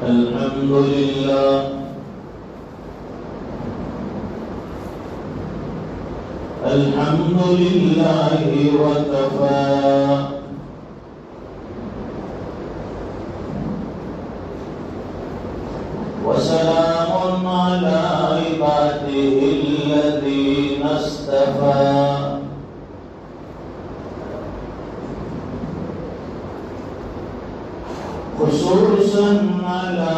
الحمد لله الحمد لله وكفى وسلام على عباده الذين اصطفى خصوصا على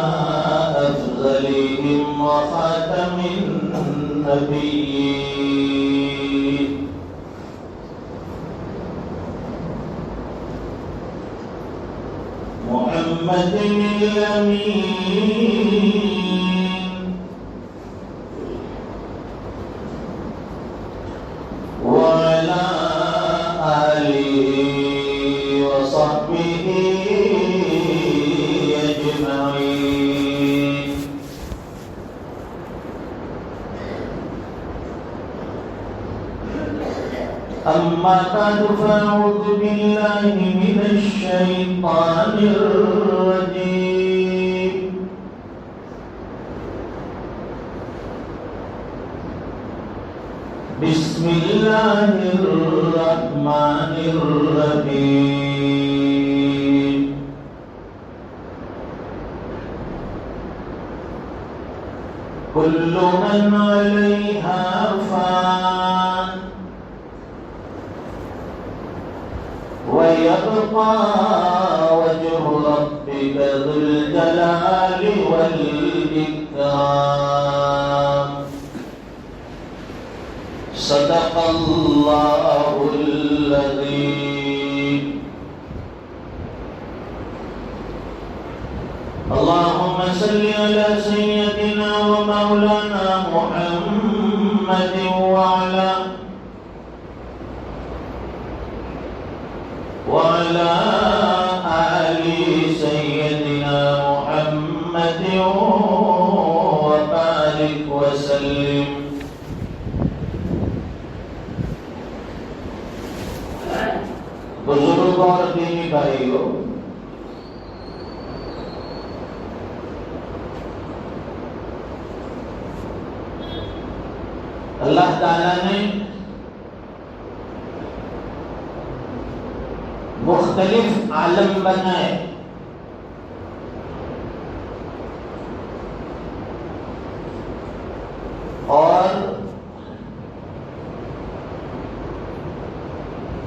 أفضلهم وخاتم النبيين محمد الأمين وعلى آله وصحبه أجمعين. أما بعد فأعوذ بالله من الشيطان الرجيم. بسم الله الرحمن الرحيم. كل من عليها فان ويبقى وجه ربك ذو الجلال والإكرام. صدق الله العظيم. اللهم صل على سيدنا ومولانا محمد وعلى آل سيدنا محمد وبارك وسلم. بزرگوں اور دینی بھائیوں، اللہ تعالیٰ نے مختلف عالم بنائے. اور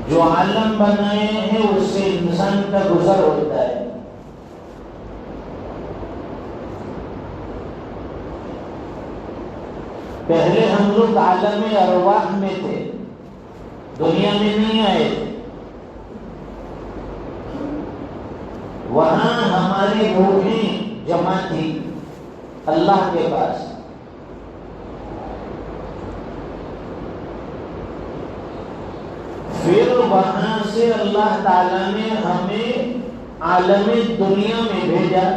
جو عالم بنائے ہیں اس سے انسان کا گزر ہوتا ہے. پہلے ہم لوگ عالم ارواح میں تھے، دنیا میں نہیں آئے تھے. وہاں ہماری روحیں جمع تھی اللہ کے پاس. پھر وہاں سے اللہ تعالیٰ نے ہمیں عالم دنیا میں بھیجا.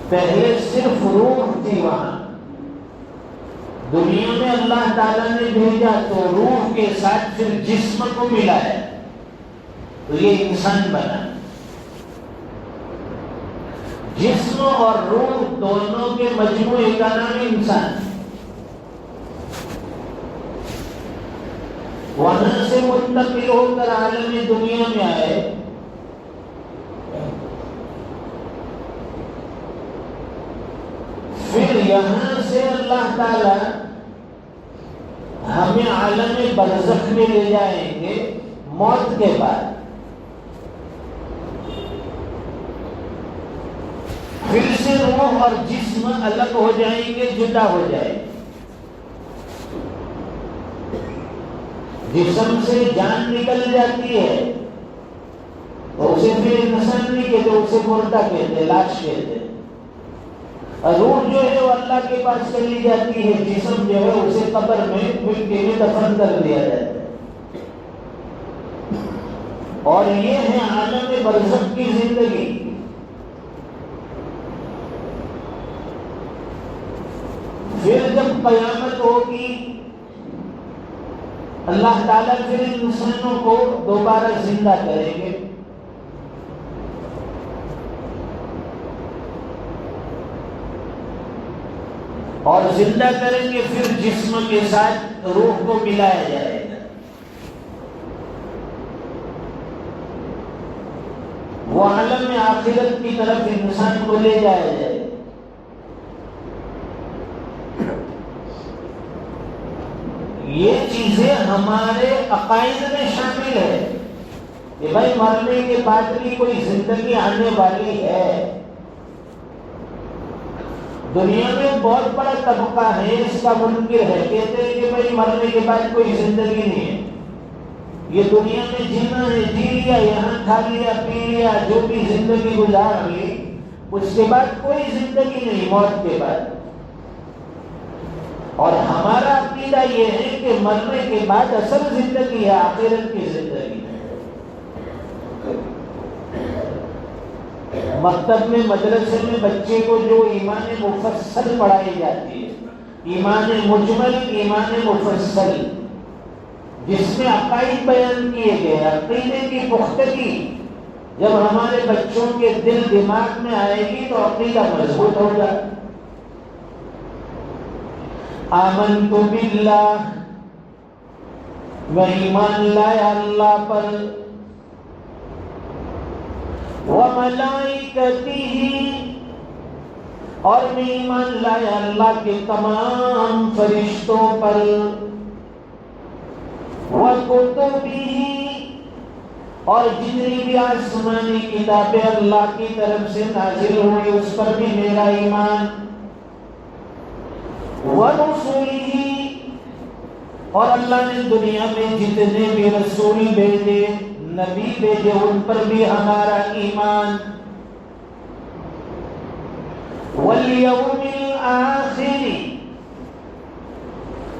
پہلے صرف روح تھی وہاں. دنیا میں اللہ تعالیٰ نے بھیجا تو روح کے ساتھ پھر جسم کو ملایا تو یہ انسان بنا. جسم اور روح دونوں کے مجموعے کا نام انسان. وہاں سے منتقل ہو کر عالم دنیا میں آئے. پھر یہاں سے اللہ تعالی ہمیں عالم برزخ میں لے جائیں گے موت کے بعد. پھر سے روح اور جسم الگ ہو جائیں گے، جدا ہو جائیں گے. جسم سے جان نکل جاتی ہے تو اسے پھر انسان نہیں کہتے، اسے مردہ کہتے، لاش کہتے. روح جو ہے وہ اللہ کے پاس چلی جاتی ہے. جسم جو ہے اسے قبر میں مٹی میں دفن کر دیا جاتا ہے. اور یہ ہے عالم برزخ کی زندگی. پھر جب قیامت ہوگی اللہ تعالیٰ پھر انسانوں کو دوبارہ زندہ کریں گے. اور زندہ کریں گے پھر جسم کے ساتھ روح کو ملایا جائے گا. وہ عالم آخرت کی طرف انسان کو لے جایا جائے گا. یہ چیزیں ہمارے عقائد میں شامل ہے کہ بھائی مرنے کے بعد بھی کوئی زندگی آنے والی ہے. دنیا میں بہت بڑا طبقہ ہے اس کا منکر ہے، کہتے ہیں کہ بھائی مرنے کے بعد کوئی زندگی نہیں ہے. یہ دنیا میں جینا ہے جی لیا، یہاں کھا لیا پی لیا، جو بھی زندگی گزار لی، اس کے بعد کوئی زندگی نہیں موت کے بعد. اور ہمارا عقیدہ یہ ہے کہ مرنے کے بعد اصل زندگی ہے، آخرت کی زندگی. مکتب میں مدرسے میں بچے کو جو ایمان مفصل پڑھائی جاتی ہے، ایمان مجمل، ایمان مفصل، جس میں عقائد بیان کیے گئے، عقیدے کی پختگی جب ہمارے بچوں کے دل دماغ میں آئے گی تو عقیدہ مضبوط ہوگا. آمنت باللہ، میں ایمان لایا اللہ پر، وملائکتہ، اور میں ایمان لایا اللہ کے تمام فرشتوں پر، وکتبہ، اور جتنی بھی آسمانی کتابیں اللہ کی طرف سے نازل ہوئی اس پر بھی میرا ایمان، ورسلہ، اور اللہ نے دنیا میں جتنے بھی رسول بھیجے، نبی بھیجے، ان پر بھی ہمارا ایمان، والیوم الآخر،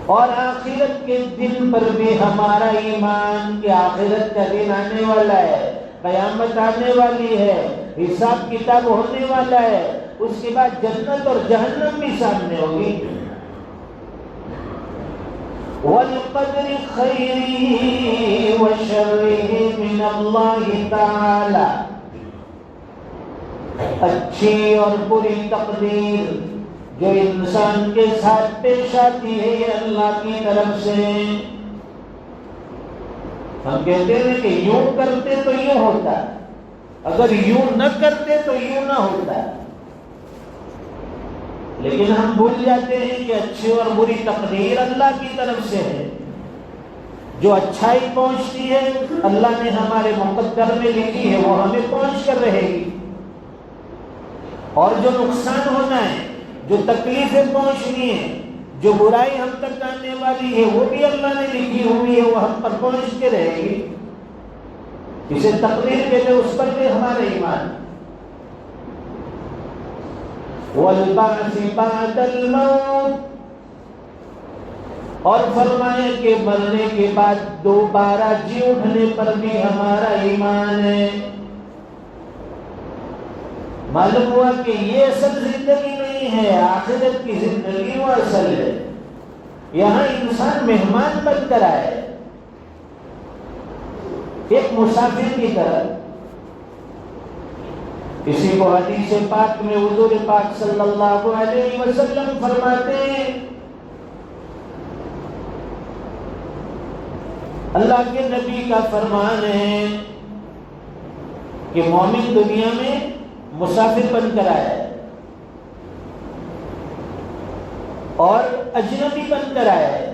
اور آخرت کے دن پر بھی ہمارا ایمان کہ آخرت کا دن آنے والا ہے، قیامت آنے والی ہے، حساب کتاب ہونے والا ہے، اس کے بعد جنت اور جہنم بھی سامنے ہوگی. والقدر خیرہ وشرہ من اللہ تعالی، اچھی اور بری تقدیر جو انسان کے ساتھ پیش آتی ہے یہ اللہ کی طرف سے. ہم کہتے ہیں کہ یوں کرتے تو یوں ہوتا، اگر یوں نہ کرتے تو یوں نہ ہوتا، لیکن ہم بھول جاتے ہیں کہ اچھی اور بری تقدیر اللہ کی طرف سے ہے. جو اچھائی پہنچتی ہے اللہ نے ہمارے مقدر میں لکھی ہے، وہ ہمیں پہنچ کر رہے گی، اور جو نقصان ہونا ہے، جو تکلیفیں پہنچنی ہے، جو برائی ہم تک آنے والی ہے، وہ بھی اللہ نے لکھی ہوئی ہے، وہ ہم پر پہنچ کے رہے گی. اسے تقدیر کہتے ہیں، اس پر بھی ہمارا ایمان. والبعث بعد الموت، اور فرمایا کہ مرنے کے بعد دوبارہ جی اٹھنے پر بھی ہمارا ایمان ہے. معلوم ہوا کہ یہ اصل زندگی نہیں ہے، آخرت کی زندگی وہ اصل ہے. یہاں انسان مہمان بن کر آئے، ایک مسافر کی طرح. اسی کو حدیث پاک میں حضور پاک صلی اللہ علیہ وسلم فرماتے ہیں، اللہ کے نبی کا فرمان ہے کہ مومن دنیا میں مسافر بن کر آیا ہے اور اجنبی بن کر آیا ہے،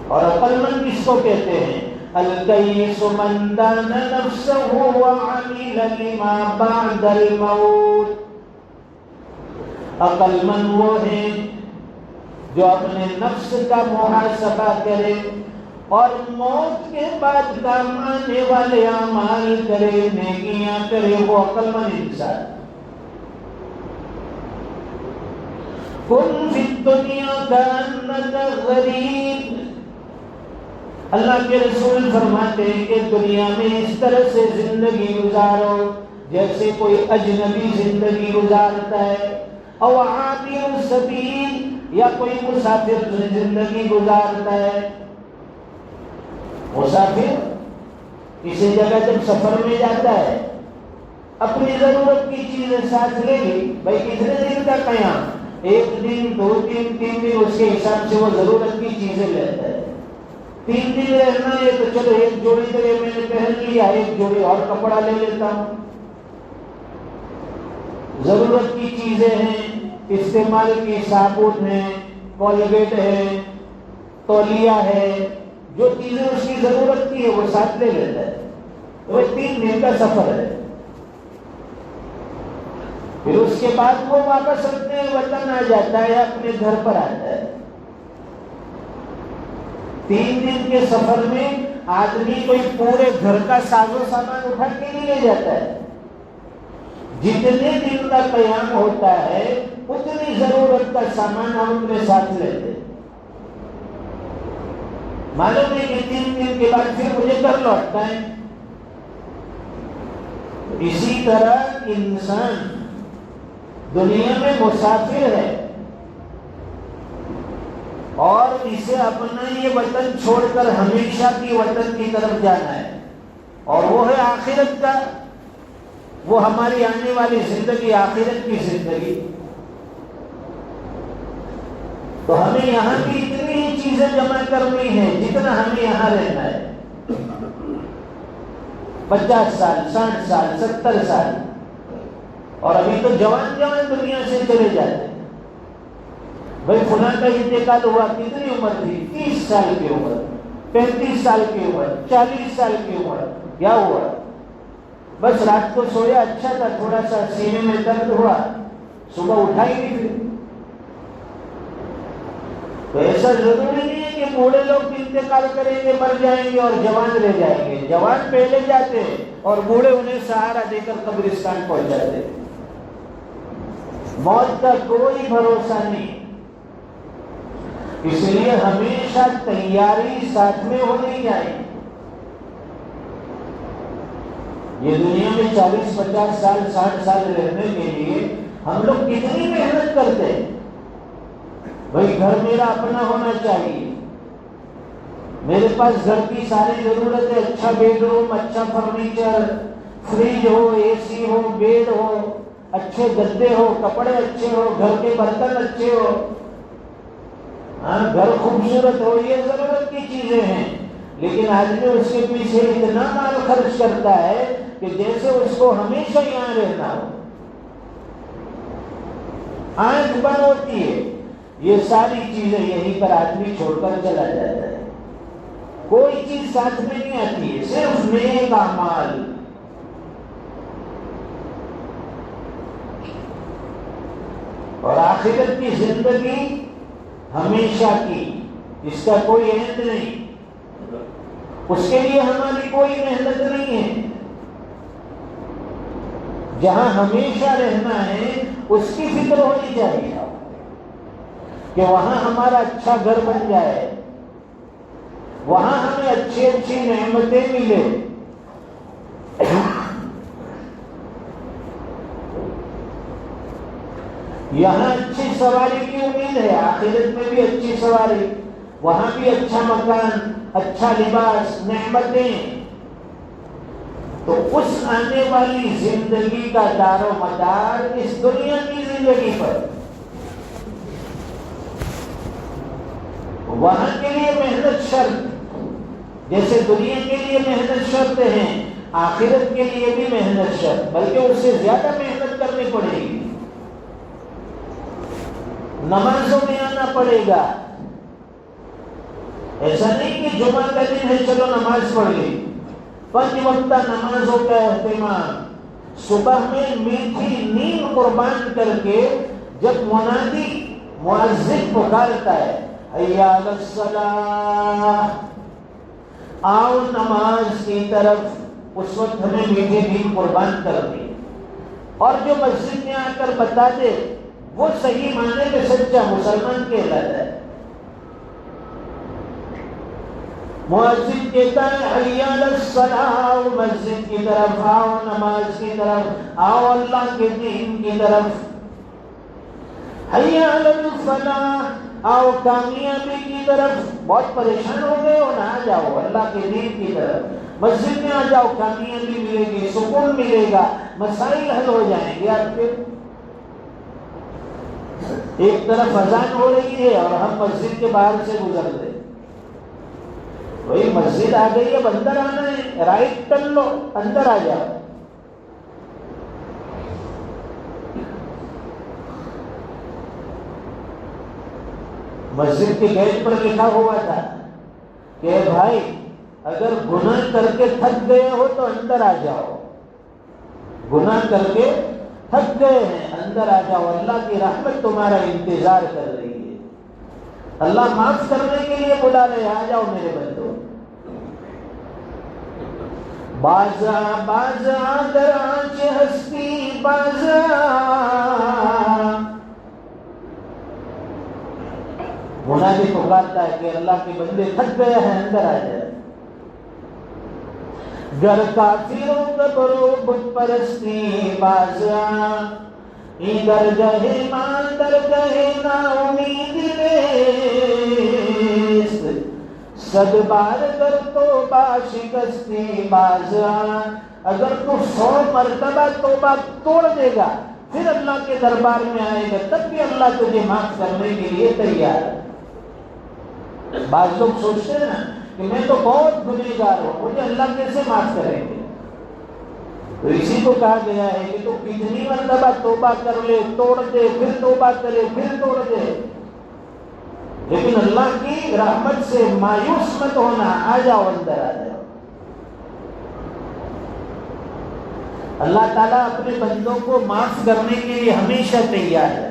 اور عقل مند کس کو کہتے ہیں؟ الکیس من دان نفسہ وعمل لما بعد الموت. عقل مند وہ ہے جو اپنے نفس کا محاسبہ کرے اور موت کے بعد کام آنے والے اعمال کرے، نیکیاں کرے، وہ عقل مند انسان. کن فی الدنیا کانک غریب، اللہ کے رسول فرماتے ہیں کہ دنیا میں اس طرح سے زندگی گزارو جیسے کوئی اجنبی زندگی گزارتا ہے، او عابر السبیل، یا کوئی مسافر زندگی گزارتا ہے. مسافر کسی جگہ جب سفر میں جاتا ہے، اپنی ضرورت کی چیزیں ساتھ لے لی. بھائی کتنے دن کا قیام؟ 1 دن 2 دن 3 دن، اس کے حساب سے وہ ضرورت کی چیزیں لیتا ہے. 3 دن رہنا ہے تو چلو 1 جوڑی تو یہ میں نے پہن لیا، 1 جوڑی اور کپڑا لے لیتا ہوں. ضرورت کی چیزیں ہیں، استعمال کی صابن ہے، کولگیٹ ہے، تولیہ ہے، جو چیزیں اس کی ضرورت کی ہے وہ ساتھ لے لیتا ہے. وہ 3 دن کا سفر ہے. پھر اس کے بعد وہ واپس اپنے وطن آ جاتا ہے، اپنے گھر پر آتا ہے. 3 دن کے سفر میں آدمی کوئی پورے گھر کا ساز و سامان اٹھا کے نہیں لے جاتا ہے. جتنے دن کا قیام ہوتا ہے اتنی ضرورت کا سامان ہم اپنے ساتھ لیتے. معلوم ہے کہ 3 دن کے بعد پھر مجھے گھر لوٹنا ہے. اسی طرح انسان دنیا میں مسافر ہے اور اسے اپنا یہ وطن چھوڑ کر ہمیشہ کی وطن کی طرف جانا ہے، اور وہ ہے آخرت کا. وہ ہماری آنے والی زندگی، آخرت کی زندگی. تو ہمیں یہاں کی اتنی ہی چیزیں جمع کرنی ہیں جتنا ہمیں یہاں رہنا ہے. 50 سال 60 سال 70 سال، اور ابھی تو جوان دنیا سے چلے جاتے ہیں. بھائی فلاں کا انتقال ہوا، کتنی عمر تھی؟ 30 سال کی عمر، 35 سال کی عمر، 40 سال کی عمر. کیا ہوا؟ بس رات کو سویا اچھا تھا، تھوڑا سا سینے میں درد ہوا، صبح اٹھا ہی نہیں. پھر تو ایسا ضروری نہیں ہے کہ بوڑھے لوگ انتقال کریں گے، مر جائیں گے اور جوان رہ جائیں گے. جوان پہلے جاتے ہیں اور بوڑھے انہیں سہارا دے کر قبرستان پہنچ جاتے ہیں. موت کا کوئی بھروسہ نہیں. اس لیے ہمیشہ تیاری ساتھ میں ہونی چاہیے. یہ دنیا میں 40 50 سال 60 سال رہنے کے لیے ہم لوگ کتنی محنت کرتے ہیں. بھائی گھر میرا اپنا ہونا چاہیے، میرے پاس گھر کی ساری ضرورتیں، اچھا بیڈ روم، اچھا فرنیچر، فریج ہو، اے سی ہو، بیڈ ہو، اچھے گدے ہو، کپڑے اچھے ہو، گھر کے برتن اچھے ہو، گھر خوبصورت ہو. یہ ضرورت کی چیزیں ہیں. لیکن آدمی اس کے پیچھے اتنا مال خرچ کرتا ہے کہ جیسے اس کو ہمیشہ یہاں رہنا ہو. آنکھ بند ہوتی ہے. یہ ساری چیزیں یہیں پر آدمی چھوڑ کر چلا جاتا ہے. کوئی چیز ساتھ میں نہیں آتی ہے، صرف نیک اعمال. اور آخرت کی زندگی ہمیشہ کی، اس کا کوئی عہد نہیں. اس کے لیے ہماری کوئی محنت نہیں ہے. جہاں ہمیشہ رہنا ہے اس کی فکر ہونی چاہیے کہ وہاں ہمارا اچھا گھر بن جائے، وہاں ہمیں اچھی اچھی نعمتیں ملے. یہاں اچھی سواری کی امید ہے، آخرت میں بھی اچھی سواری، وہاں بھی اچھا مکان، اچھا لباس، نعمتیں. تو اس آنے والی زندگی کا دار و مدار اس دنیا کی زندگی پر. وہاں کے لیے محنت شرط، جیسے دنیا کے لیے محنت شرط ہے، آخرت کے لیے بھی محنت شرط، بلکہ اس سے زیادہ محنت کرنی پڑے گی. نمازوں میں آنا پڑے گا. ایسا نہیں کہ جمعہ کا دن ہے چلو نماز پڑھ لی. 5 وقتہ نمازوں کا اہتمام. صبح میں میٹھی نیند قربان کر کے جب منادی مؤذن پکارتا ہے حی علی الصلاۃ، آؤ نماز کی طرف، اس وقت ہمیں میٹھی نیند قربان کر دی. اور جو مسجد میں آ کر بتا دے وہ صحیح معنی میں سچا مسلمان کہلاتا ہے. مؤذن کہتا ہے حی علی الصلاۃ، مسجد کی طرف آؤ، نماز کی طرف آؤ، اللہ کے دین کی طرف. حی علی الفلاح، آؤ کامیابی کی طرف. بہت پریشان ہو گئے ہو نا، آ جاؤ اللہ کے دین کی طرف، مسجد میں آ جاؤ، کامیابی ملے گی، سکون ملے گا، مسائل حل ہو جائیں گے آپ کے. ایک طرف اذان ہو رہی ہے اور ہم مسجد کے باہر سے گزر رہے، وہی مسجد آ گئی، اب اندر آنا ہے، رائٹ ٹرن لو، اندر آ جاؤ. مسجد کے گیٹ پر لکھا ہوا تھا کہ بھائی اگر گناہ کر کے تھک گئے ہو تو اندر آ جاؤ، گناہ کر کے تھک گئے ہیں اندر آ جاؤ، اللہ کی رحمت تمہارا انتظار کر رہی ہے، اللہ معاف کرنے کے لیے بلا رہے، آ جاؤ میرے بندو. بازا بازا در آنچ ہستی بازا، منادی پکارتا ہے کہ اللہ کے بندے تھک گئے ہیں، اندر آ جائے. گر کافروں قبرو بت پرستی بازا، ادھر گہے مان در گہے نا امید نیست، صد بار کر توبہ شکستی بازا. اگر تو 100 مرتبہ توبہ توڑ دے گا پھر اللہ کے دربار میں آئے گا، تب بھی اللہ تجھے معاف کرنے کے لیے تیار ہے. بعض لوگ سوچتے ہیں نا کہ میں تو بہت گنہگار ہوں، مجھے اللہ کیسے معاف کریں گے. تو اسی کو کہا گیا ہے کہ تو کتنی مرتبہ توبہ کر لے، توڑ دے، پھر توبہ کرے، پھر توڑ دے، لیکن اللہ کی رحمت سے مایوس مت ہونا، آ جاؤ اندر آ جاؤ. اللہ تعالیٰ اپنے بندوں کو معاف کرنے کے لیے ہمیشہ تیار ہے،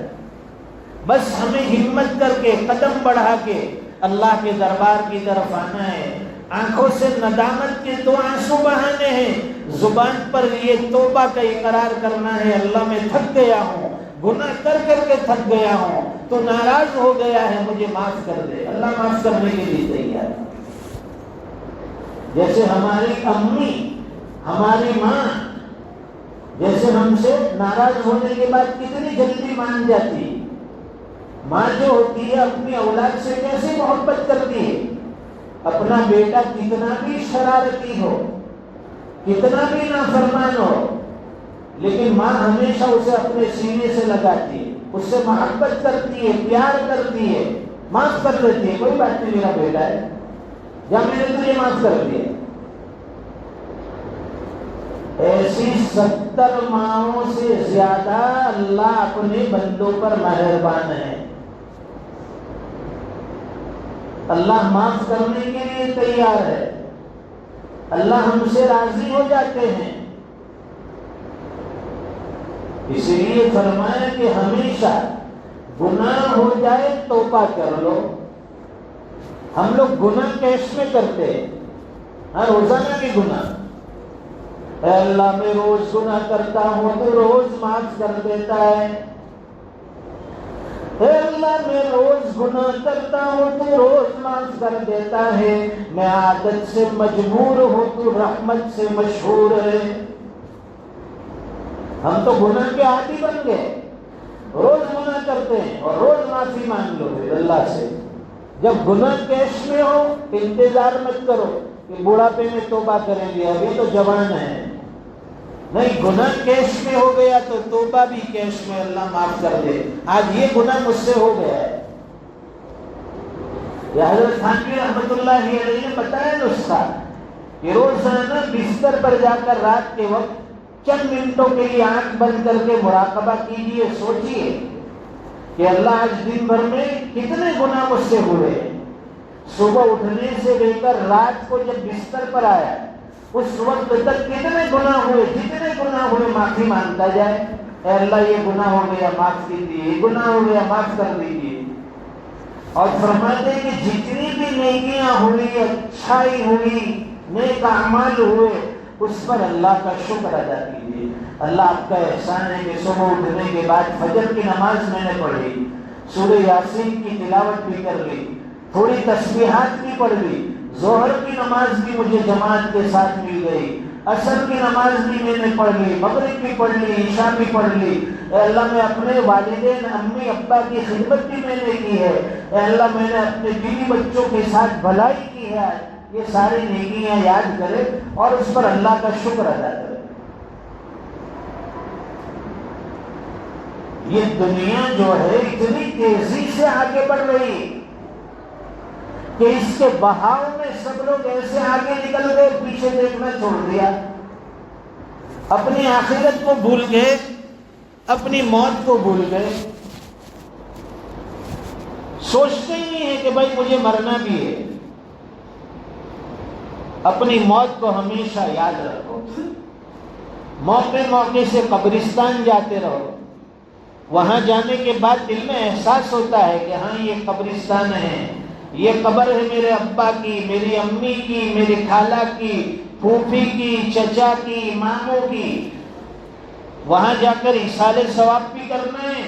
بس ہمیں ہمت کر کے قدم بڑھا کے اللہ کے دربار کی طرف آنا ہے. آنکھوں سے ندامت کے 2 آنسو بہانے ہیں، زبان پر یہ توبہ کا اقرار کرنا ہے، اللہ میں تھک گیا ہوں، گناہ کر کر کے تھک گیا ہوں، تو ناراض ہو گیا ہے، مجھے معاف کر دے. اللہ معاف کرنے کے لیے تیار ہے. جیسے ہماری امی، ہماری ماں، جیسے ہم سے ناراض ہونے کے بعد کتنی جلدی مان جاتی. ماں جو ہوتی ہے اپنی اولاد سے کیسے محبت کرتی ہے. اپنا بیٹا کتنا بھی شرارتی ہو، کتنا بھی نافرمان ہو، لیکن ماں ہمیشہ اسے اپنے سینے سے لگاتی ہے، اس سے محبت کرتی ہے، پیار کرتی ہے، معاف کر دیتی ہے. کوئی بات نہیں، میرا بیٹا ہے، یا میں نے تجھے معاف کر دیا. ایسی 70 ماؤں سے زیادہ اللہ اپنے بندوں پر مہربان ہے. اللہ معاف کرنے کے لیے تیار ہے، اللہ ہم سے راضی ہو جاتے ہیں. اس لیے فرمایا کہ ہمیشہ گناہ ہو جائے توبہ کر لو. ہم لوگ گناہ کیس میں کرتے ہیں، ہر روزانہ کی گناہ. اے اللہ میں روز گناہ کرتا ہوں تو روز معاف کر دیتا ہے. اے اللہ میں روز گناہ کرتا ہوں تو روز معاف کر دیتا ہے. میں عادت سے مجبور ہوں تو رحمت سے مشہور ہے. ہم تو گناہ کے عادی بن گئے، روز گناہ کرتے ہیں اور روز معافی مانگ لو اللہ سے. جب گناہ کیش میں ہو انتظار مت کرو کہ بڑھاپے میں توبہ کریں گے، ابھی تو جوان ہے. نہیں، گناہ کیش میں ہو گیا تو توبہ بھی کیش میں، اللہ معاف کر دے. آج یہ گناہ مجھ سے ہو گیا ہے. یہ حضرت تھانوی رحمۃ اللہ علیہ نے بتایا نسخہ کہ روزانہ بستر پر جا کر رات کے وقت چند منٹوں کے لیے آنکھ بند کر کے مراقبہ کیجئے، سوچئے کہ اللہ آج دن بھر میں کتنے گناہ مجھ سے ہوئے. صبح اٹھنے سے لے کر رات کو جب بستر پر آیا اس وقت تک کتنے گناہ ہوئے، جتنے گناہ ہوئے معافی مانگتا جائے. اے اللہ یہ گناہ ہو گیا معاف کیجیے، یہ گناہ ہو گیا معاف کر دیجیے. اور فرماتے ہیں کہ جتنی بھی نیکیاں ہوئی، اچھائی ہوئی، نیک اعمال ہوئے، اس پر اللہ کا شکر ادا کیجیے. اللہ آپ کا احسان ہے کہ صبح اٹھنے کے بعد فجر کی نماز میں نے پڑھی، سورہ یاسین کی تلاوت بھی کر لی، تھوڑی تسبیحات بھی پڑھ لی، ظہر کی نماز بھی مجھے جماعت کے ساتھ مل گئی، عصر کی نماز بھی میں نے پڑھ لی، مغرب بھی پڑھ لی، عشاء بھی پڑھ لی. اے اللہ میں اپنے والدین امی ابا کی خدمت بھی میں نے کی ہے. اے اللہ میں نے اپنے بیوی بچوں کے ساتھ بھلائی کی ہے. یہ ساری نیکیاں یاد کرے اور اس پر اللہ کا شکر ادا کرے. یہ دنیا جو ہے اتنی تیزی سے آگے بڑھ رہی کہ اس کے بہاؤ میں سب لوگ ایسے آگے نکل گئے، پیچھے دیکھنا چھوڑ دیا، اپنی آخرت کو بھول گئے، اپنی موت کو بھول گئے، سوچتے ہی نہیں ہے کہ بھائی مجھے مرنا بھی ہے۔ اپنی موت کو ہمیشہ یاد رکھو، موقع موقع سے قبرستان جاتے رہو، وہاں جانے کے بعد دل میں احساس ہوتا ہے کہ ہاں یہ قبرستان ہے، یہ قبر ہے میرے ابا کی، میری امی کی، میری خالہ کی، پھوپھی کی، چچا کی، ماموں کی۔ وہاں جا کر ایصال ثواب بھی کرنا ہے،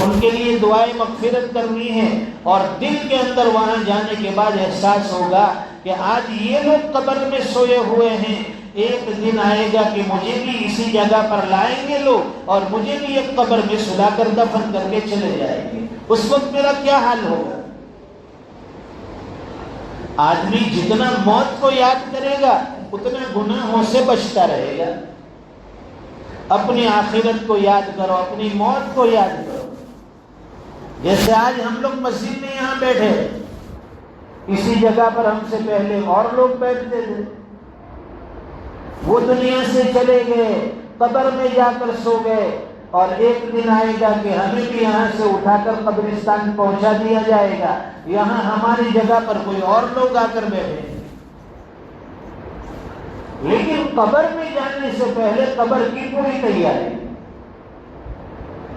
ان کے لیے دعائیں مغفرت کرنی ہے، اور دل کے اندر وہاں جانے کے بعد احساس ہوگا کہ آج یہ لوگ قبر میں سوئے ہوئے ہیں، ایک دن آئے گا کہ مجھے بھی اسی جگہ پر لائیں گے لوگ اور مجھے بھی ایک قبر میں سلا کر دفن کر کے چلے جائیں گے، اس وقت میرا کیا حال ہوگا؟ آدمی جتنا موت کو یاد کرے گا اتنا گناہوں سے بچتا رہے گا۔ اپنی آخرت کو یاد کرو، اپنی موت کو یاد کرو۔ جیسے آج ہم لوگ مسجد میں یہاں بیٹھے، اسی جگہ پر ہم سے پہلے اور لوگ بیٹھتے تھے، وہ دنیا سے چلے گئے، قبر میں جا کر سو گئے، اور ایک دن آئے گا کہ ہمیں بھی یہاں سے اٹھا کر قبرستان پہنچا دیا جائے گا، یہاں ہماری جگہ پر کوئی اور لوگ آ کر بیٹھے۔ لیکن قبر میں جانے سے پہلے قبر کی پوری تیاری،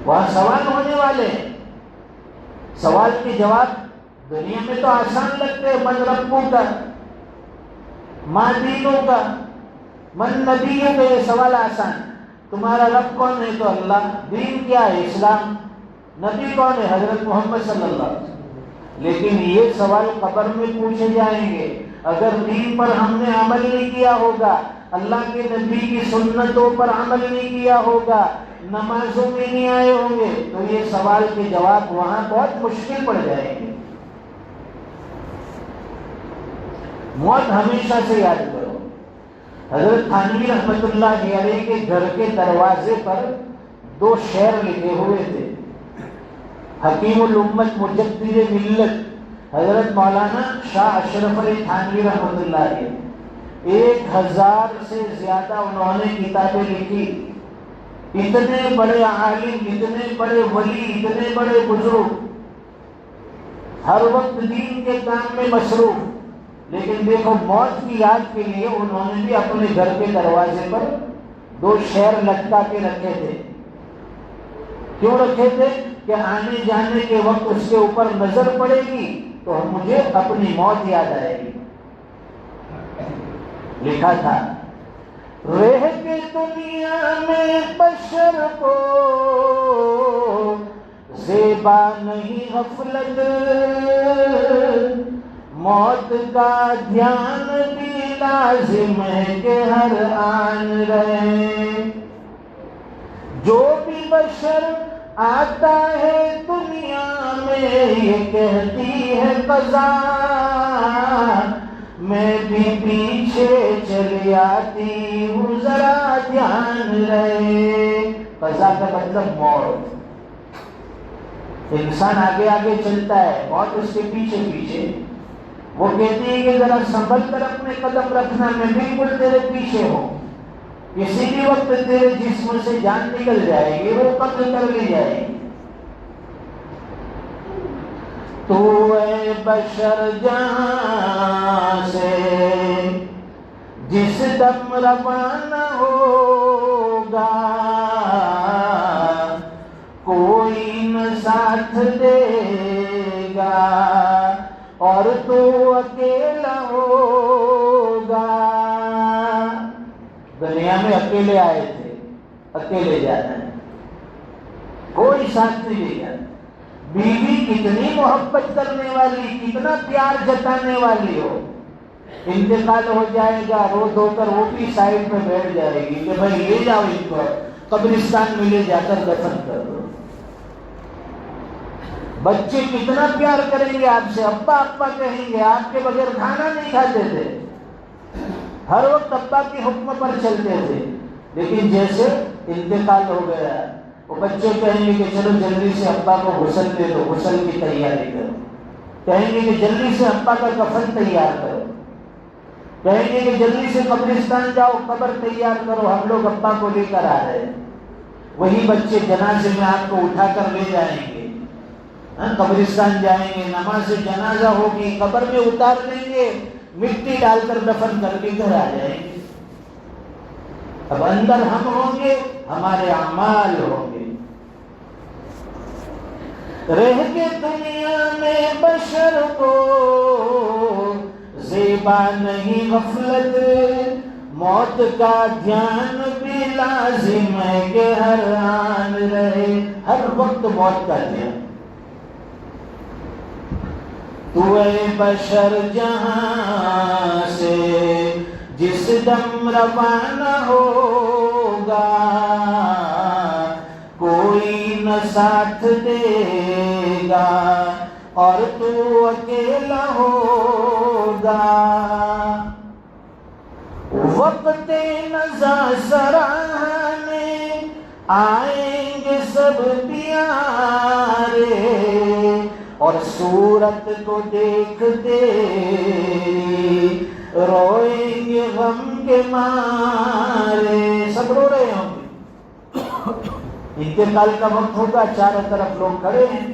وہاں سوال ہونے والے ہیں، سوال کے جواب دنیا میں تو آسان لگتے ہیں، من ربوں کا، ماں دینوں کا، من نبیوں کا، یہ سوال آسان۔ تمہارا رب کون ہے؟ تو اللہ۔ دین کیا ہے؟ اسلام۔ نبی کون ہے؟ حضرت محمد صلی اللہ علیہ وسلم۔ لیکن یہ سوال قبر میں پوچھے جائیں گے، اگر دین پر ہم نے عمل نہیں کیا ہوگا، اللہ کے نبی کی سنتوں پر عمل نہیں کیا ہوگا، نمازوں میں نہیں آئے ہوں گے، تو یہ سوال کے جواب وہاں بہت مشکل پڑ جائیں گے۔ موت ہمیشہ سے یاد کرو۔ حضرت تھانوی رحمۃ اللہ علیہ کے گھر کے دروازے پر 2 شعر لکھے ہوئے تھے۔ حکیم الامت مجدد ملت حضرت مولانا شاہ اشرف علی تھانوی رحمۃ اللہ علیہ 1000 سے زیادہ انہوں نے کتابیں لکھی، اتنے بڑے عالم، اتنے بڑے ولی، اتنے بڑے بزرگ، ہر وقت دین کے کام میں مصروف، لیکن دیکھو موت کی یاد کے لیے انہوں نے بھی اپنے گھر کے دروازے پر 2 شعر لٹکا کے رکھے تھے۔ کیوں رکھے تھے؟ کہ آنے جانے کے وقت اس کے اوپر نظر پڑے گی تو مجھے اپنی موت یاد آئے گی۔ لکھا تھا، رہ کے دنیا میں بشر کو زیبا نہیں غفلت، موت کا دھیان بھی لازم ہے کہ ہر آن رہے، جو بھی بشر آتا ہے دنیا میں یہ کہتی ہے قضا، میں بھی پیچھے چلی آتی ہوں ذرا دھیان رہے۔ قضا کا مطلب موت، انسان آگے آگے چلتا ہے، موت اس کے پیچھے پیچھے، وہ کہتی ہے کہ ذرا سنبھل کر اپنے قدم رکھنا، میں بالکل تیرے پیچھے ہوں، کسی بھی وقت تیرے جسم سے جان نکل جائے گی، وہ قتل کر لی جائے گی۔ تو اے بشر جہاں سے جس دم روانہ ہوگا، کوئی نہ ساتھ دے گا اور تو اکیلا ہوگا۔ دنیا میں اکیلے آئے تھے، اکیلے جانا ہے، کوئی ساتھ نہیں لے جانا۔ بیوی کتنی محبت کرنے والی، کتنا پیار جتانے والی ہو، انتقال ہو جائے گا، رو دھو کر وہ بھی سائڈ میں بیٹھ جائے گی کہ بھائی لے جاؤ ان کو، قبرستان میں لے جا کر دفن کر دو۔ بچے کتنا پیار کریں گے آپ سے، ابا ابا کہیں گے، آپ کے بغیر کھانا نہیں کھاتے تھے، ہر وقت ابا کے حکم پر چلتے تھے، لیکن جیسے انتقال ہو گیا، وہ بچے کہیں گے کہ چلو جلدی سے ابا کو غسل دے دو، غسل کی تیاری کرو، کہیں گے کہ جلدی سے ابا کا کفن تیار کرو، کہیں گے کہ جلدی سے قبرستان جاؤ، قبر تیار کرو، ہم لوگ ابا کو لے کر آ رہے ہیں۔ وہی بچے جنازے میں آپ کو اٹھا کر لے جائیں گے، قبرستان جائیں گے، نماز جنازہ ہوگی، قبر میں اتار دیں گے، مٹی ڈال کر دفن کر کے گھر آ جائیں گے۔ اب اندر ہم ہوں گے، ہمارے اعمال ہوں گے۔ رہ کے دنیا میں بشر کو زیبا نہیں غفلت، موت کا دھیان بھی لازم ہے کہ ہر آن رہے، ہر وقت موت کا دھیان۔ تو اے بشر جہاں سے جس دم روانہ ہوگا، کوئی نہ ساتھ دے گا اور تو اکیلا ہوگا۔ وقت نزا سراہنے آئیں گے سب پیارے، اور صورت کو دیکھ تیری روئیں گے غم کے مارے۔ سب رو رہے ہوں گے، انتقال کا وقت ہوگا، چاروں طرف لوگ کھڑے ہیں،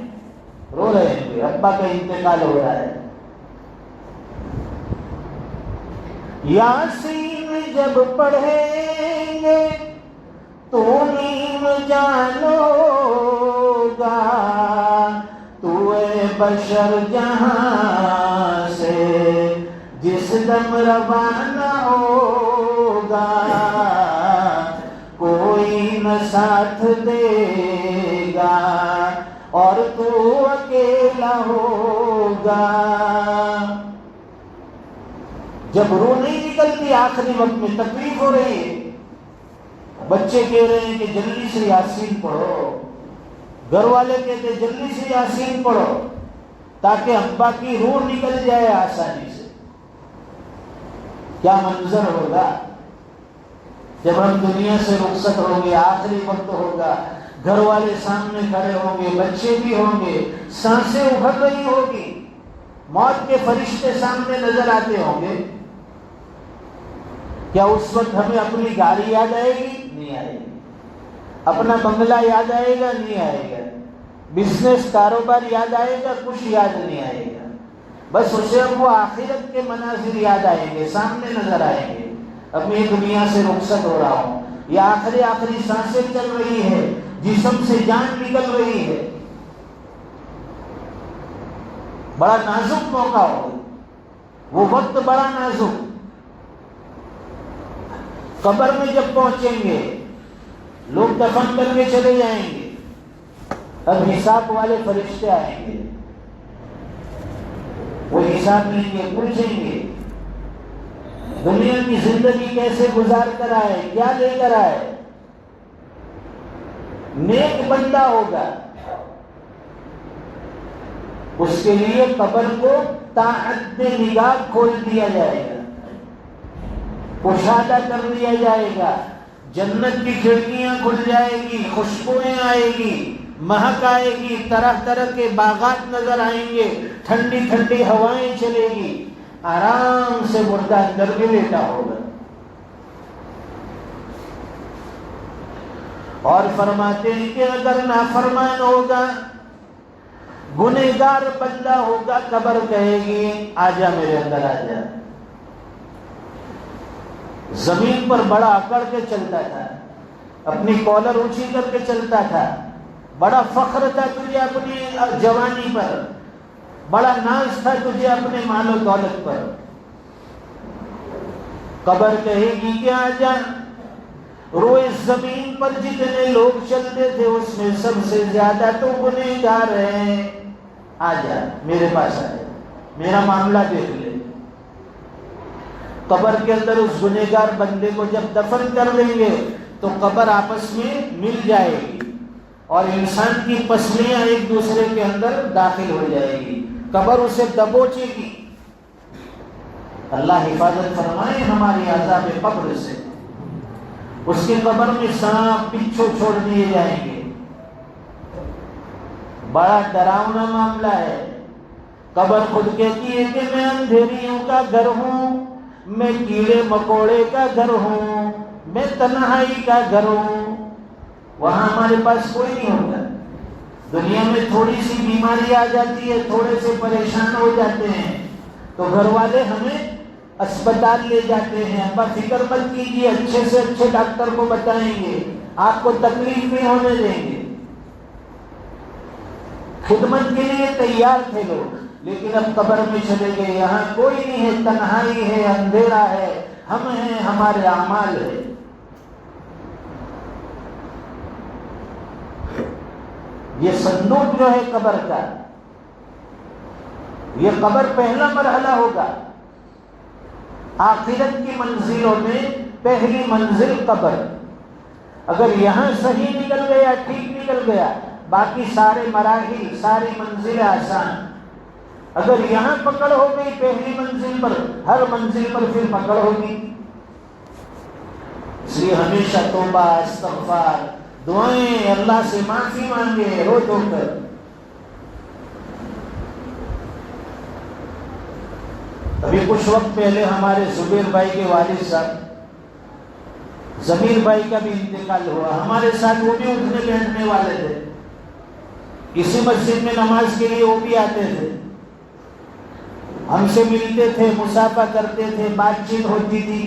رو رہے ہیں، ابا کا انتقال ہو رہا ہے۔ یاسین جب پڑھیں گے تو نیم جانو گا، تو اے بشر جہاں سے جس دم روانہ ہوگا، کوئی نہ ساتھ دے گا اور تو اکیلا ہوگا۔ جب روح نہیں نکلتی، آخری وقت میں تکلیف ہو رہی ہے، بچے کہہ رہے ہیں کہ جلدی سے یاسین پڑھو، گھر والے کہتے ہیں جلدی سے یاسین پڑھو تاکہ ابا کی روح نکل جائے آسانی سے۔ کیا منظر ہوگا جب ہم دنیا سے رخصت ہوں گے، آخری وقت ہوگا، گھر والے سامنے کھڑے ہوں گے، بچے بھی ہوں گے، سانسیں ابھر رہی ہوگی، موت کے فرشتے سامنے نظر آتے ہوں گے۔ کیا اس وقت ہمیں اپنی گاڑی یاد آئے گی؟ نہیں آئے گی۔ اپنا بنگلہ یاد آئے گا؟ نہیں آئے گا۔ بزنس کاروبار یاد آئے گا؟ کچھ یاد نہیں آئے گا۔ بس اسے اب وہ آخرت کے مناظر یاد آئیں گے، سامنے نظر آئیں گے۔ اب میں دنیا سے رخصت ہو رہا ہوں، یہ آخری سانسیں چل رہی ہے، جسم سے جان نکل رہی ہے۔ بڑا نازک موقع ہوگا، وہ وقت بڑا نازک۔ قبر میں جب پہنچیں گے، لوگ دفن کر کے چلے جائیں گے، اب حساب والے فرشتے آئیں گے، وہ حساب لیں گے، پوچھیں گے دنیا کی زندگی کیسے گزار کر آئے، کیا لے کر آئے۔ نیک بندہ ہوگا، اس کے لیے قبر کو تاحد نگاہ کھول دیا جائے گا، کشادہ کر دیا جائے گا، جنت کی کھڑکیاں کھل جائے گی، خوشبوئیں آئے گی، مہک آئے گی، طرح طرح کے باغات نظر آئیں گے، ٹھنڈی ٹھنڈی ہوائیں چلے گی، آرام سے مردہ اندر بھی لیٹا ہوگا۔ اور فرماتے ہیں کہ اگر نافرمان ہوگا، گنہگار بندہ ہوگا، قبر کہے گی آجا میرے اندر آجا۔ زمین پر بڑا اکڑ کے چلتا تھا، اپنی کالر اونچی کر کے چلتا تھا، بڑا فخر تھا تجھے اپنی جوانی پر، بڑا ناز تھا تجھے اپنے مال و دولت پر۔ قبر کہے گی کہ آجا، روئے زمین پر جتنے لوگ چلتے تھے اس میں سب سے زیادہ تو گنہگار ہیں، آجا میرے پاس آجا، میرا معاملہ دیکھ لے۔ قبر کے اندر اس گنہگار بندے کو جب دفن کر دیں گے تو قبر آپس میں مل جائے گی اور انسان کی پسلیاں ایک دوسرے کے اندر داخل ہو جائے گی، قبر اسے دبوچے گی۔ اللہ حفاظت فرمائے ہماری عذاب قبر سے۔ اس کی قبر میں سانپ بچھو چھوڑ دیے جائیں گے، بڑا ڈراؤنا معاملہ ہے۔ قبر خود کہتی ہے کہ میں اندھیریوں کا گھر ہوں، میں کیڑے مکوڑے کا گھر ہوں، میں تنہائی کا گھر ہوں۔ وہاں ہمارے پاس کوئی نہیں ہوگا۔ دنیا میں تھوڑی سی بیماری آ جاتی ہے، تھوڑے سے پریشان ہو جاتے ہیں تو گھر والے ہمیں اسپتال لے جاتے ہیں، ابا فکر مت کیجیے، اچھے سے اچھے ڈاکٹر کو بتائیں گے، آپ کو تکلیف نہیں ہونے دیں گے۔ خدمت کے لیے تیار تھے لوگ، لیکن اب قبر میں چلے گئے، یہاں کوئی نہیں ہے، تنہائی ہے، اندھیرا ہے، ہم ہیں، ہمارے اعمال ہے۔ یہ صندوق جو ہے قبر کا، یہ قبر پہلا مرحلہ ہوگا۔ آخرت کی منزلوں میں پہلی منزل قبر۔ اگر یہاں صحیح نکل گیا، ٹھیک نکل گیا، باقی سارے مراحل، ساری منزلیں آسان۔ اگر یہاں پکڑ ہو گئی پہلی منزل پر، ہر منزل پر پھر پکڑ ہوگی۔ اس لیے ہمیشہ توبہ، استغفار، دعائیں، اللہ سے معافی مانگے رو دھو کر۔ ابھی کچھ وقت پہلے ہمارے زبیر بھائی کے والد صاحب ضمیر بھائی کا بھی انتقال ہوا۔ ہمارے ساتھ وہ بھی اٹھنے بیٹھنے والے تھے، اسی مسجد میں نماز کے لیے وہ بھی آتے تھے، ہم سے ملتے تھے، مصافحہ کرتے تھے، بات چیت ہوتی تھی۔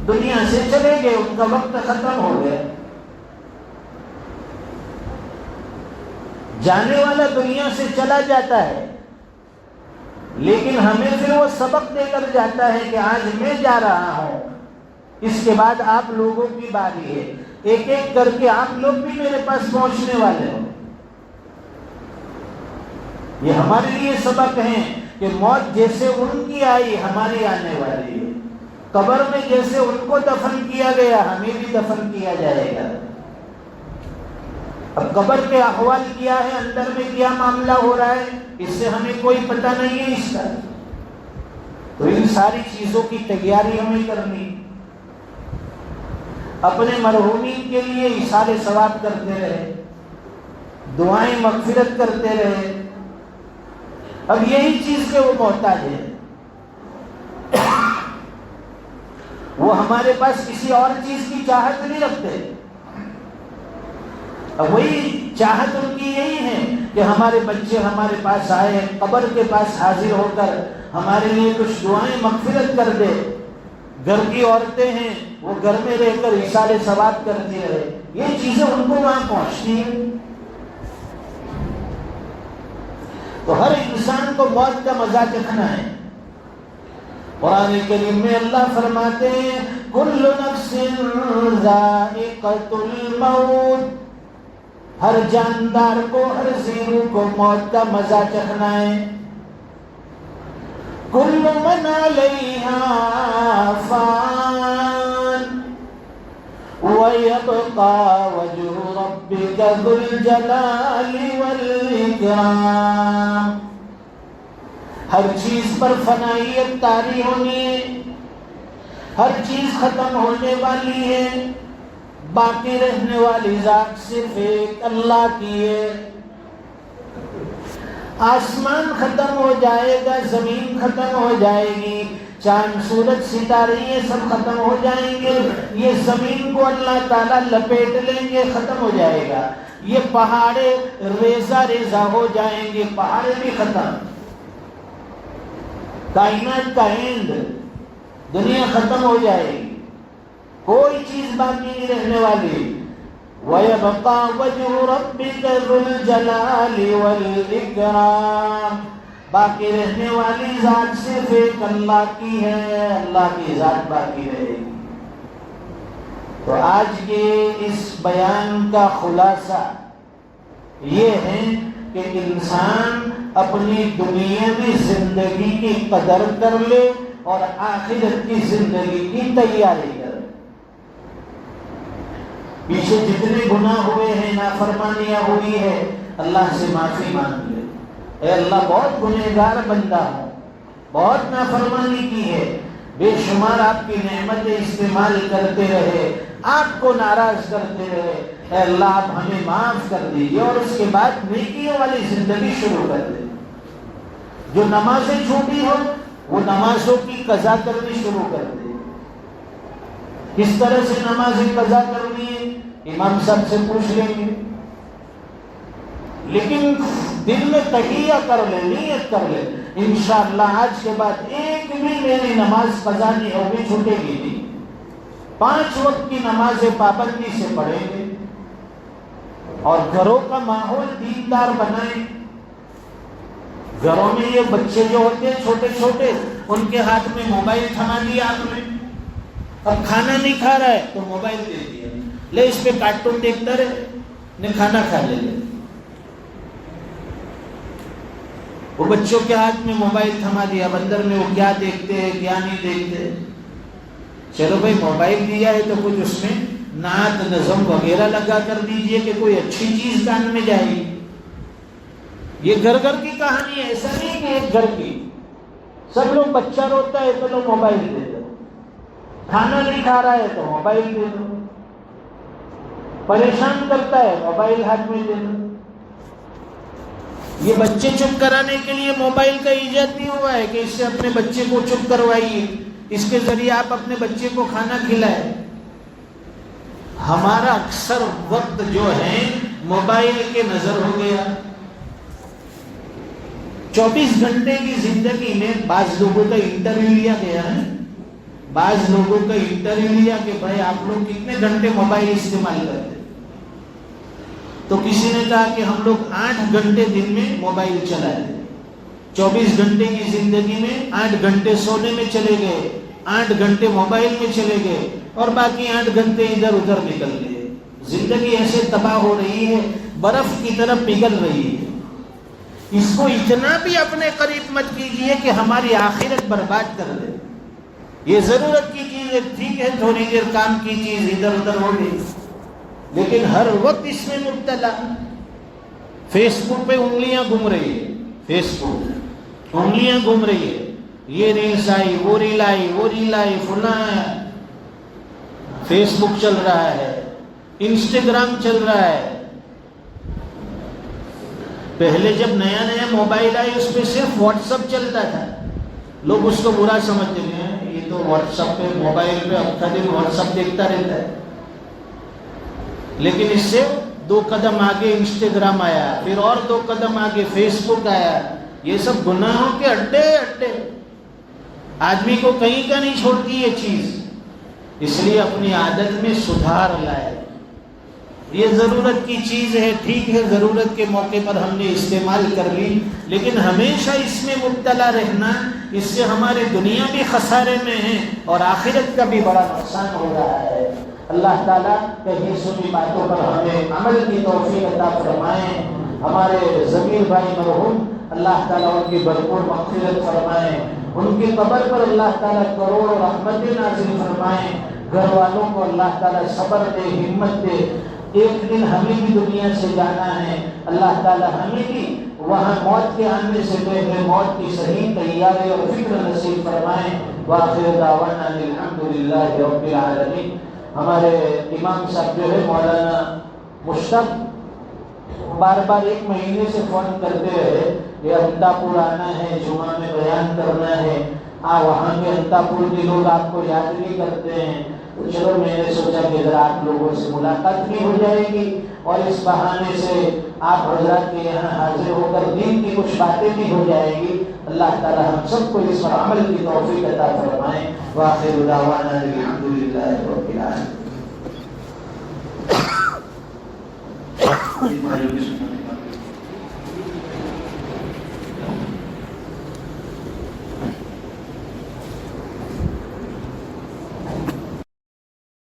دنیا سے چلے گئے، ان کا وقت ختم ہو گیا۔ جانے والا دنیا سے چلا جاتا ہے، لیکن ہمیں پھر وہ سبق دے کر جاتا ہے کہ آج میں جا رہا ہوں، اس کے بعد آپ لوگوں کی باری ہے، ایک ایک کر کے آپ لوگ بھی میرے پاس پہنچنے والے ہو۔ یہ ہمارے لیے سبق ہے کہ موت جیسے ان کی آئی ہماری آنے والی ہے۔ قبر میں جیسے ان کو دفن کیا گیا ہمیں بھی دفن کیا جائے گا۔ اب قبر کے احوال کیا ہے، اندر میں کیا معاملہ ہو رہا ہے، اس سے ہمیں کوئی پتہ نہیں ہے اس کا۔ تو ان ساری چیزوں کی تیاری ہمیں کرنی، اپنے مرحومین کے لیے اشارے ثواب کرتے رہے، دعائیں مغفرت کرتے رہے۔ اب یہی چیز کے وہ محتاج ہے، وہ ہمارے پاس کسی اور چیز کی چاہت نہیں رکھتے۔ اب وہی چاہت ان کی یہی ہے کہ ہمارے بچے ہمارے پاس آئے، قبر کے پاس حاضر ہو کر ہمارے لیے کچھ دعائیں مغفرت کر دے۔ گھر کی عورتیں ہیں، وہ گھر میں رہ کر اشارے ثواب کرتی رہے، یہ چیزیں ان کو وہاں پہنچتی ہیں۔ تو ہر انسان کو موت کا مزہ چکھنا ہے۔ قرآن کریم میں اللہ فرماتے ہیں کل نفس ذائقۃ الموت، ہر جاندار کو، ہر زیرو کو موت کا مزہ چکھنا ہے۔ کل من علیہا فان وَيَبْقَى وَجْهُ رَبِّكَ ذُو الْجَلَالِ وَالْإِكْرَامِ۔ ہر چیز پر فنائیت طاری ہونی ہے، ہر چیز ختم ہونے والی ہے، باقی رہنے والی ذات صرف ایک اللہ کی ہے۔ آسمان ختم ہو جائے گا، زمین ختم ہو جائے گی، چاند سورج ستارے یہ سب ختم ہو جائیں گے، یہ زمین کو اللہ تعالیٰ لپیٹ لیں گے، ختم ہو جائے گا، یہ پہاڑے ریزہ ریزہ ہو جائیں گے، پہاڑے بھی ختم، کائنات کا اینڈ، دنیا ختم ہو جائے گی، کوئی چیز باقی نہیں رہنے والی۔ وَيَبْقَى وَجْهُ رَبِّكَ ذُو الْجَلَالِ وَالْإِكْرَامِ، باقی رہنے والی ذات صرف ایک اللہ کی ہے، اللہ کی ذات باقی رہے گی۔ تو آج کے اس بیان کا خلاصہ یہ ہے کہ انسان اپنی دنیاوی زندگی کی قدر کر لے اور آخرت کی زندگی کی تیاری کرے۔ پیچھے جتنے گناہ ہوئے ہیں، نافرمانیاں ہوئی ہے، اللہ سے معافی مانگ لے۔ اے اللہ بہت گنہگار بندہ ہوں، بہت نافرمانی کی ہے، بے شمار آپ کی نعمتیں استعمال کرتے رہے، آپ کو ناراض کرتے رہے، اے اللہ آپ ہمیں معاف کر دیجیے، اور اس کے بعد نیکیوں والی زندگی شروع کر دیں۔ جو نمازیں چھوٹی ہو وہ نمازوں کی قضا کرنی شروع کر دیں۔ کس طرح سے نمازیں قضا کرنی ہے امام صاحب سے پوچھ لیں گے، لیکن دل میں تہیہ کر لیں، نیت کر لیں، انشاءاللہ آج کے بعد ایک بھی میری نماز قضا نہیں ہوگی، چھوٹے گی نہیں۔ 5 وقت کی نمازیں پابندی سے پڑھیں گے، اور گھروں کا ماحول دیندار بنائیں۔ گھروں میں یہ بچے جو ہوتے ہیں چھوٹے چھوٹے، ان کے ہاتھ میں موبائل تھما دیا آپ نے، اب کھانا نہیں کھا رہا ہے تو موبائل دے دیا، لے اس پہ کارٹون دیکھتا رہے، نے کھانا کھا لے۔ وہ بچوں کے ہاتھ میں موبائل تھما دیا، اندر میں وہ کیا دیکھتے ہیں کیا نہیں دیکھتے۔ چلو بھائی موبائل دیا ہے تو کچھ اس میں نعت نظم وغیرہ لگا کر دیجئے کہ کوئی اچھی چیز کان میں جائے گی۔ یہ گھر گھر کی کہانی ہے، ایسا نہیں کہ ایک گھر کی، سب لوگ بچہ روتا ہے تو لوگ موبائل دے دو، کھانا نہیں کھا رہا ہے تو موبائل دے دو، پریشان کرتا ہے موبائل ہاتھ میں دے دو۔ یہ بچے چپ کرانے کے لیے موبائل کا ایجاد نہیں ہوا ہے کہ اس سے اپنے بچے کو چپ کروائیے، اس کے ذریعے آپ اپنے بچے کو کھانا کھلائیں۔ ہمارا اکثر وقت جو ہے موبائل کے نظر ہو گیا۔ 24 گھنٹے کی زندگی میں بعض لوگوں کا انٹرویو لیا گیا ہے، بعض لوگوں کا انٹرویو لیا کہ بھائی آپ لوگ کتنے گھنٹے موبائل استعمال کرتے، تو کسی نے کہا کہ ہم لوگ 8 گھنٹے دن میں موبائل چلاتے۔ 24 گھنٹے کی زندگی میں 8 گھنٹے سونے میں چلے گئے، 8 گھنٹے موبائل میں چلے گئے، اور باقی 8 گھنٹے ادھر ادھر نکل گئے۔ زندگی ایسے تباہ ہو رہی ہے، برف کی طرف پگھل رہی ہے۔ اس کو اتنا بھی اپنے قریب مت کیجیے کہ ہماری آخرت برباد کر دے۔ یہ ضرورت کی چیز ہے، ٹھیک ہے تھوڑی دیر کام کی چیز ادھر ادھر ہو گئی، لیکن ہر وقت اس میں مبتلا۔ فیس بک پہ انگلیاں گھوم رہی ہے، فیس بک انگلیاں گھوم رہی ہے، یہ ریلز آئی، وہ ریل آئی، وہ ریل آئی، فلاں فیس بک چل رہا ہے، انسٹاگرام چل رہا ہے۔ پہلے جب نیا نیا موبائل آیا اس پہ صرف واٹس ایپ چلتا تھا، لوگ اس کو برا سمجھتے ہیں، یہ تو واٹس ایپ پہ موبائل پہ اب دن واٹس ایپ دیکھتا رہتا ہے۔ لیکن اس سے 2 قدم آگے انسٹاگرام آیا، پھر اور 2 قدم آگے فیس بک آیا۔ یہ سب گناہوں کے اڈے اڈے، آدمی کو کہیں کا نہیں چھوڑتی یہ چیز، اس لیے اپنی عادت میں سدھار لائے۔ یہ ضرورت کی چیز ہے، ٹھیک ہے ضرورت کے موقع پر ہم نے استعمال کر لی، لیکن ہمیشہ اس میں مبتلا رہنا، اس سے ہماری دنیا بھی خسارے میں ہے اور آخرت کا بھی بڑا نقصان ہو رہا ہے۔ اللہ تعالیٰ کہیں سنی باتوں پر ہمیں عمل کی توفیق عطا فرمائیں۔ ہمارے ضمیر بھائی مرحوم، اللہ تعالیٰ ان کی بھرپور مغفرت فرمائیں، ان کی قبر پر اللہ تعالیٰ کروڑوں رحمتیں نازل فرمائیں، گھر والوں کو اللہ تعالیٰ صبر دے، ہمت دے۔ ایک دن ہمیں بھی دنیا سے جانا ہے، اللہ تعالیٰ ہمیں بھی وہاں موت کے آنے سے پہلے موت کی صحیح تیاری اور فکر نصیب فرمائیں۔ وآخر دعوانا الحمدللہ رب العالمین۔ ہمارے امام صاحب جو ہے مولانا مشتاق بار بار 1 مہینے سے فون کرتے رہے، یہ انتا پور آنا ہے، جمعہ میں بیان کرنا ہے، وہاں کے انتا پور کے لوگ آپ کو یاد بھی کرتے ہیں، تو چلو میں نے سوچا کہ ذرا آپ لوگوں سے ملاقات بھی ہو جائے گی، اور اس بہانے سے آپ حضرات کے یہاں حاضر ہو کر دین کی کچھ باتیں بھی ہو جائے گی۔ اللہ تعالی ہم سب کو اس پر عمل کی توفیق عطا فرمائے۔ وآخر دعوانا الحمدللہ رب العالمین۔